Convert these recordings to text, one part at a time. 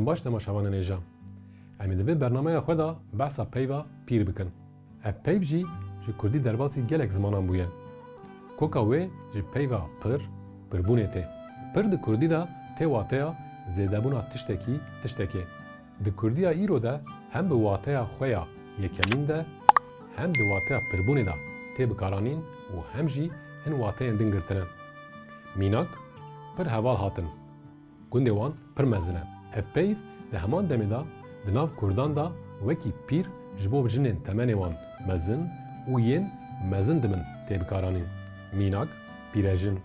baş temaşavanên êja. Em ê di vê bernamaya xwe da behsa peyva pîr bikin. Ev peyv jî ji Kurdî derbasî gelek zimanan bûye. Koka wê ji peyva pir, pirbûnê tê. Pir di Kurdî da tê wateya zêdebûna tiştekê. Di Kurdiya îro de hem bi wateya xwe ya yekemîn de hem di wateya pirbûnê da tê bikaranîn û hem jî hin wateyên din girtine. Mînak pir heval hatin. Gundê wan pir mezin e. Ev peyv di heman demê da di nav Kurdan da wekî pîr ji bo jinên temenê wan mezin û yên mezin dimin tê bikaranîn. Mînak, pîrejin.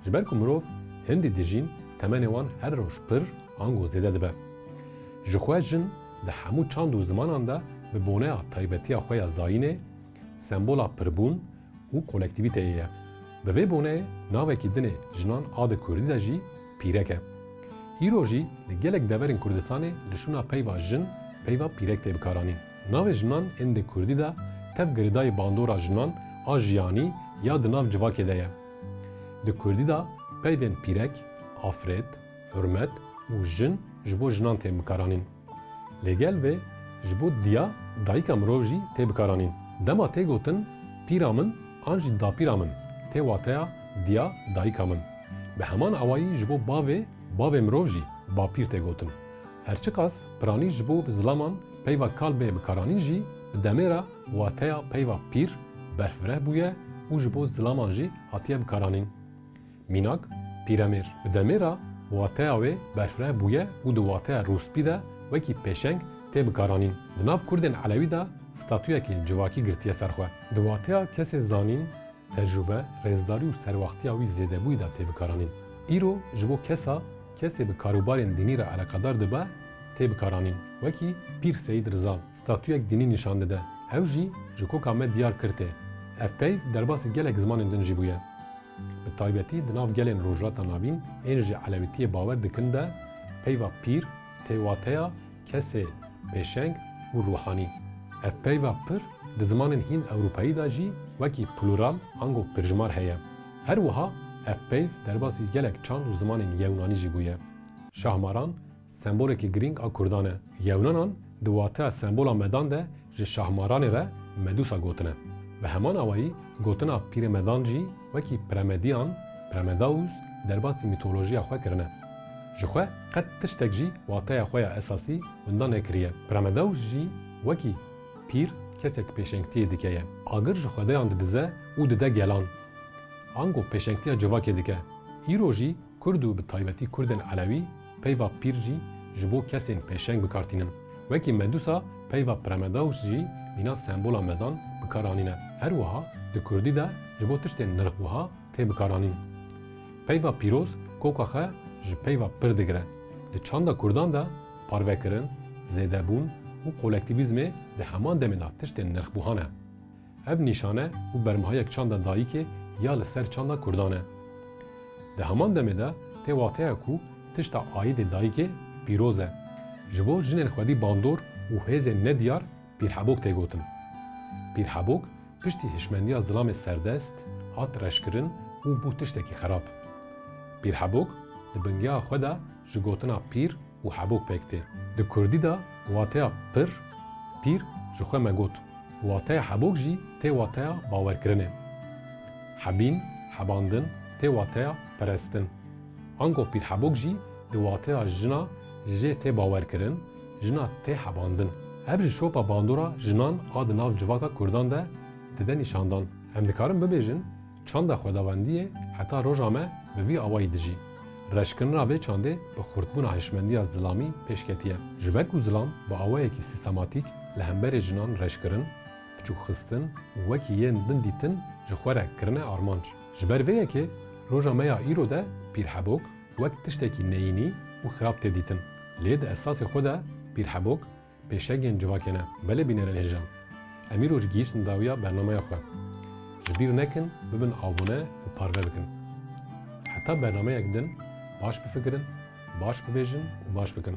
Ji ber ku mirov hindî dijîn temenê wan her roj pir ango zêde dibe. Ji xwe jin di hemû çand û zimanan de bi boneya taybetiya xwe ya zayînê, sembola pirbûn û kolektîvîteyê ye. Bi vê boneyê navekî dinê jinan a di Kurdî de jî pîrek e. Îro jî li gelek deverên Kurdistanê li şûna peyva jin, peyva pîrek tê bikaranîn. Navê jinan ên di Kurdî de tev girdayê bandora jinan a jiyanî ya di nav civakê de ye. Di Kurdî da peyvên pîrek, afrêt, hurmet û jin ji bo jinan tê bikaranîn. Lêgel vê ji bo diya dayîka mirov jî tê bikaranîn. Dema tê gotin pîra min an jî dapîra min tê wateya diya dayîka min. Bi heman awayî ji bo bavê mirov jî bapîr tê gotin. Her çi qas piranî ji bo zilaman peyva kalbê bikaranîn jî bi demê re wateya peyva pîr berfireh bûye û ji bo zilaman jî hatiye bikaranîn. Mînak, pîremêr. Bi demê re wateya wê berfireh bûye û di wateya rûspî de wekî pêşeng tê bikaranîn. Di nav Kurdên Elewî de statûyekî civakî girtiye ser xwe. Di wateya kesê zanîn, tecrübe, rêzdarî û serwaxtiya wî zêdebûyî de tê bikaranîn. Îro ji bo kesê bi karûbarên dînî re alaqedar dibe tê bikaranîn. Wekî Pîr Seyîd Riza, statûyek dînî nîşan dide. Ew jî ji koka me diyar kir tê. Ev peyv derbasî gelek zimanên din jî bûye. Bi taybetî di nav gelên rojhilata navîn ên ji Elewîtiyê bawer dikin de peyva pîr tê wateya kesê pêşeng û ruhanî. Ev peyva pir di zimanên Hînd Ewropayî da jî wekî plural ango pirjimar heye. Her wiha ev peyv derbasî gelek çand û zimanên Yewnanî jî bûye. Şahmaran sembolekî girîng a Kurdan e. Yewnanan di wateya sembola medan de ji şahmaranê re Medusa gotine. Bi heman awayî gotina Pîrê Medan jî wekî Premedaus derbasî mîtolojiya xwe kirine. Ji xwe qet tiştek jî wateya xwe ya esasî windan nekiriye. Premedaus jî wekî pîr kesek pêşengtiyê dike ye. Agir ji xwedeyan didize û dide gelan. Ango pêşengtiya civakê dike. Îro jî Kurd û bi taybetî Kurdên Elewî peyva pîr jî ji bo kesên pêşeng bikartînin. Wekî Medusa peyva Premedaus jî mîna sembola medan bikaranîne. Her wiha di Kurdî de ji bo tiştên nirxwiha tê bikaranîn. Peyva pîroz koka xwe ji peyva pir digire. Di çanda Kurdan da parvekirin, zêdebûn û kolektîvîzmê di heman demê da tiştên nirxbûhan e. Ev nîşane û bermihayek çanda dayîkê ya li ser çanda Kurdan e. Di heman demê de tê wateya ku tişta ayîdê dayîkê pîroz e. Ji bo jinên xwedî bandor û hêzên nediyar pîrhebok tê gotin. Pîrhebok piştî hişmendiya zilamê serdest hat reşkirin û bû tiştekî xerab. Pîrhebok di bingeya xwe de ji gotina pîr û hebok pêk tê. Di Kurdî de wateya pir, pîr ji xwe me got. Wateya hebok jî tê wateya bawerkirinê. Hebîn, hebandin tê wateya perestin. Ango pîrhebok jî di wateya jina jê tê bawerkirin, jina tê hebandin. Ev ji şopa bandora jinan a di nav civaka Kurdan de dide nîşandan. Em dikarin bibêjin çanda xwedawendiyê heta roja me bi vî awayî dijî. Reşkirina vê çandê bi xurtbûna hişmendiya zilamî pêşketiye. Ji ber ku zilam bi awayekî sîstematîk li hemberê jinan reşkirin, biçûkxistin û wekî yên din dîtin ji xwe re kirine armanc. Ji ber vê yekê roja me ya îro de pîrhebok wek tiştekî neyînî û xirab tê dîtin. Lê di esasê xwe de pîrhebok pêşegên civakê ne. Belê bînerin hêjan. Em îro ji gihîştin dawiya bernameya xwe. Ji bîr nekin bibin abone û parve bikin. Heta bernameyek din baş bifikirin, baş bibêjin û baş bikin.